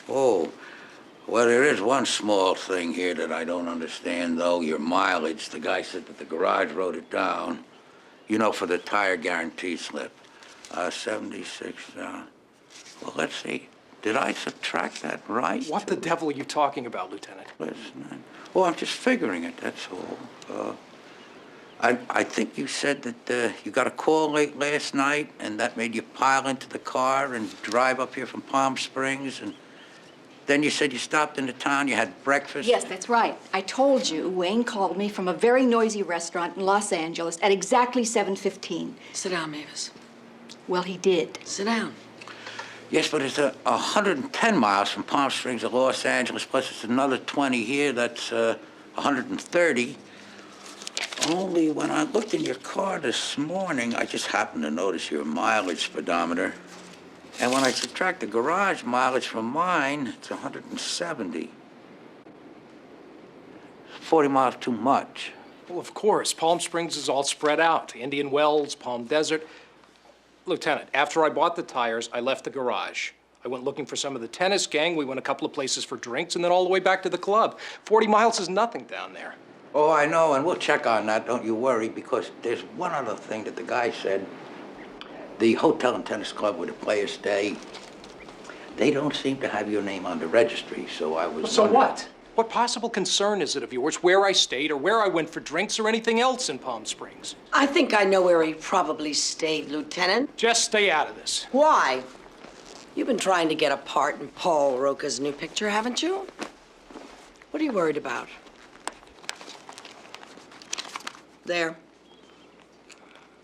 Oh, well, there is one small thing here that I don't understand, though. Your mileage. The guy said that the garage wrote it down. You know, for the tire guarantee slip. 76, well, let's see. Did I subtract that right? What the devil are you talking about, Lieutenant? Listen, well, I'm just figuring it, that's all. I think you said that you got a call late last night, and that made you pile into the car and drive up here from Palm Springs, and then you said you stopped into town, you had breakfast? Yes, that's right. I told you Wayne called me from a very noisy restaurant in Los Angeles at exactly 7:15. Sit down, Mavis. Well, he did. Sit down. Yes, but it's 110 miles from Palm Springs to Los Angeles, plus it's another 20 here, that's 130. Only when I looked in your car this morning, I just happened to notice your mileage speedometer. And when I subtract the garage mileage from mine, it's 170. 40 miles too much. Well, of course. Palm Springs is all spread out. Indian Wells, Palm Desert. Lieutenant, after I bought the tires, I left the garage. I went looking for some of the tennis gang. We went a couple of places for drinks, and then all the way back to the club. 40 miles is nothing down there. Oh, I know, and we'll check on that, don't you worry, because there's one other thing that the guy said. The hotel and tennis club where the players stay, they don't seem to have your name on the registry, so I was So wondering... what? What possible concern is it of yours where I stayed or where I went for drinks or anything else in Palm Springs? I think I know where he probably stayed, Lieutenant. Just stay out of this. Why? You've been trying to get a part in Paul Roca's new picture, haven't you? What are you worried about? There.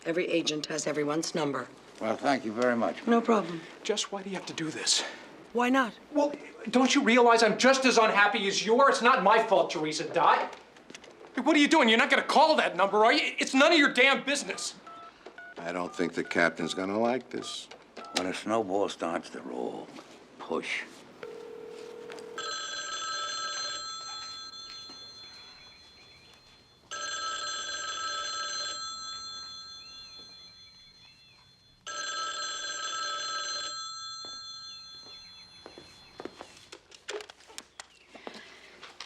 Every agent has everyone's number. Well, thank you very much. No problem. Jess, why do you have to do this? Why not? Well, don't you realize I'm just as unhappy as you are? It's not my fault Teresa died. Hey, what are you doing? You're not gonna call that number, are you? It's none of your damn business. I don't think the captain's gonna like this. When a snowball starts to roll, push.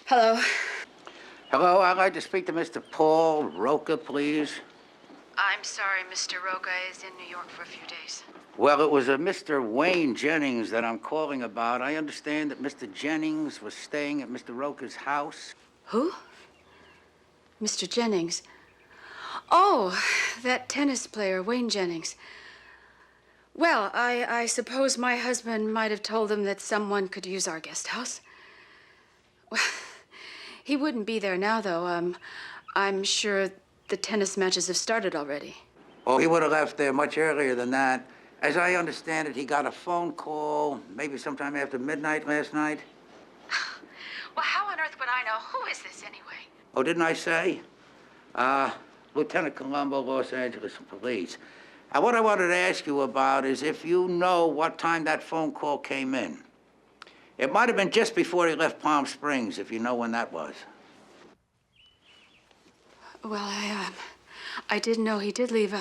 Hello. Hello, I'd like to speak to Mr. Paul Roca, please. I'm sorry, Mr. Roca is in New York for a few days. Well, it was a Mr. Wayne Jennings that I'm calling about. I understand that Mr. Jennings was staying at Mr. Roca's house. Who? Mr. Jennings. Oh, that tennis player, Wayne Jennings. Well, I suppose my husband might have told him that someone could use our guest house. Well, he wouldn't be there now, though. I'm sure the tennis matches have started already. Oh, he would have left there much earlier than that. As I understand it, he got a phone call maybe sometime after midnight last night. Well, how on earth would I know? Who is this, anyway? Oh, didn't I say? Lieutenant Columbo, Los Angeles Police. What I wanted to ask you about is if you know what time that phone call came in. It might have been just before he left Palm Springs, if you know when that was. Well, I did know he did leave.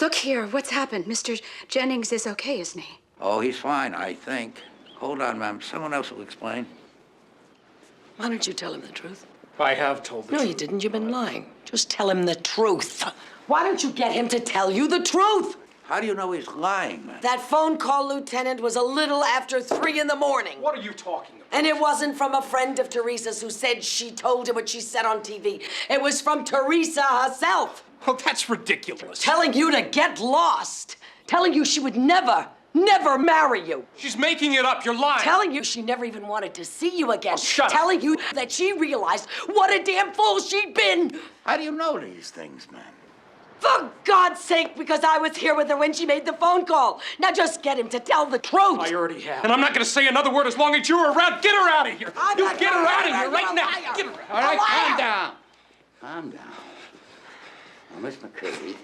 Look here, what's happened? Mr. Jennings is okay, isn't he? Oh, he's fine, I think. Hold on, ma'am. Someone else will explain. Why don't you tell him the truth? I have told the No, truth. you didn't. You've been lying. Just tell him the truth. Why don't you get him to tell you the truth? How do you know he's lying, ma'am? That phone call, Lieutenant, was a little after 3 in the morning. What are you talking about? And it wasn't from a friend of Teresa's who said she told him what she said on TV. It was from Teresa herself. Well, that's ridiculous. Telling you to get lost. Telling you she would never marry you. She's making it up. You're lying. Telling you she never even wanted to see you again. Oh, shut up. Telling you that she realized what a damn fool she'd been. How do you know these things, ma'am? For God's sake, because I was here with her when she made the phone call. Now just get him to tell the truth. I already have. And I'm not going to say another word as long as you're around. Get her out of here. I'm You not get her going out of anywhere. here right You're a now. liar. Get her out. All right, A liar. calm down. Calm down. Now, Miss McCurdy,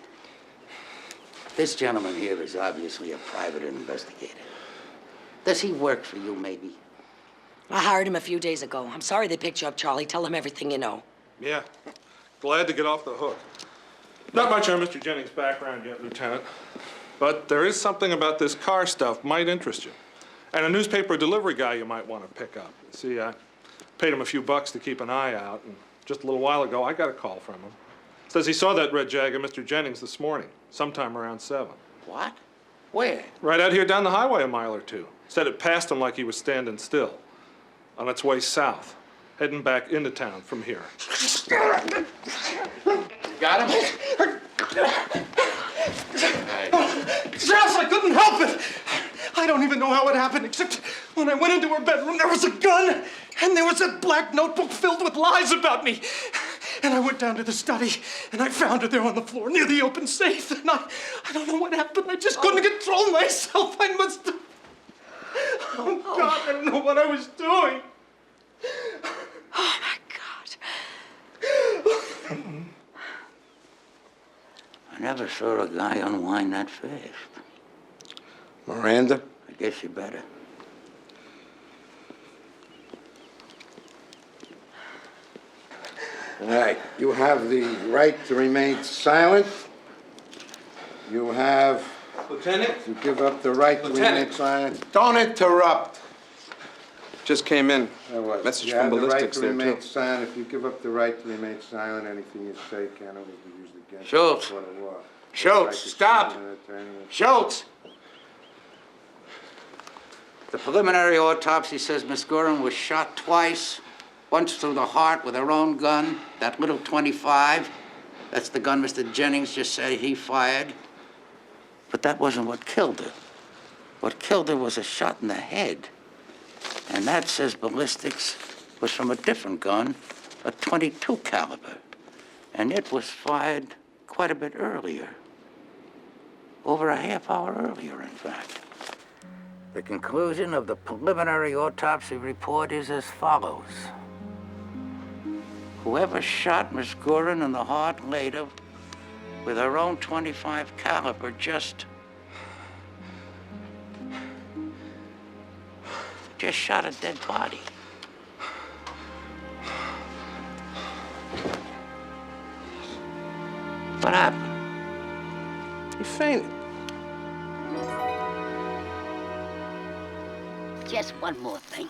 this gentleman here is obviously a private investigator. Does he work for you, maybe? I hired him a few days ago. I'm sorry they picked you up, Charlie. Tell him everything you know. Yeah, glad to get off the hook. Not much on Mr. Jennings' background yet, Lieutenant. But there is something about this car stuff might interest you. And a newspaper delivery guy you might want to pick up. See, I paid him a few bucks to keep an eye out, and just a little while ago, I got a call from him. Says he saw that red Jag of Mr. Jennings this morning, sometime around 7. What? Where? Right out here down the highway a mile or two. Said it passed him like he was standing still. On its way south, heading back into town from here. Got him? Strauss, I couldn't help it. I don't even know how it happened, except when I went into her bedroom, there was a gun, and there was a black notebook filled with lies about me. And I went down to the study, and I found her there on the floor near the open safe. And I don't know what happened. I just couldn't control myself. I must have... Oh, God, I don't know what I was doing. Oh, my God. I never saw a guy unwind that fast. Miranda? I guess you better. All right, you have the right to remain silent. You have Lieutenant? to give up the right to remain Lieutenant. silent. Don't interrupt. Just came in. You Message from have the right ballistics to there, remain too. silent. If you give up the right to remain silent, anything you say can always be used against you. Schultz. in a court of law. Schultz, Right to stop. choose an attorney. Schultz! The preliminary autopsy says Miss Gorin was shot twice, once through the heart with her own gun, that little .25. That's the gun Mr. Jennings just said he fired. But that wasn't what killed her. What killed her was a shot in the head. And that, says ballistics, was from a different gun, a .22 caliber. And it was fired quite a bit earlier. Over a half hour earlier, in fact. The conclusion of the preliminary autopsy report is as follows. Whoever shot Miss Gorin in the heart later with her own .25 caliber just shot a dead body. What happened? He fainted. Just one more thing.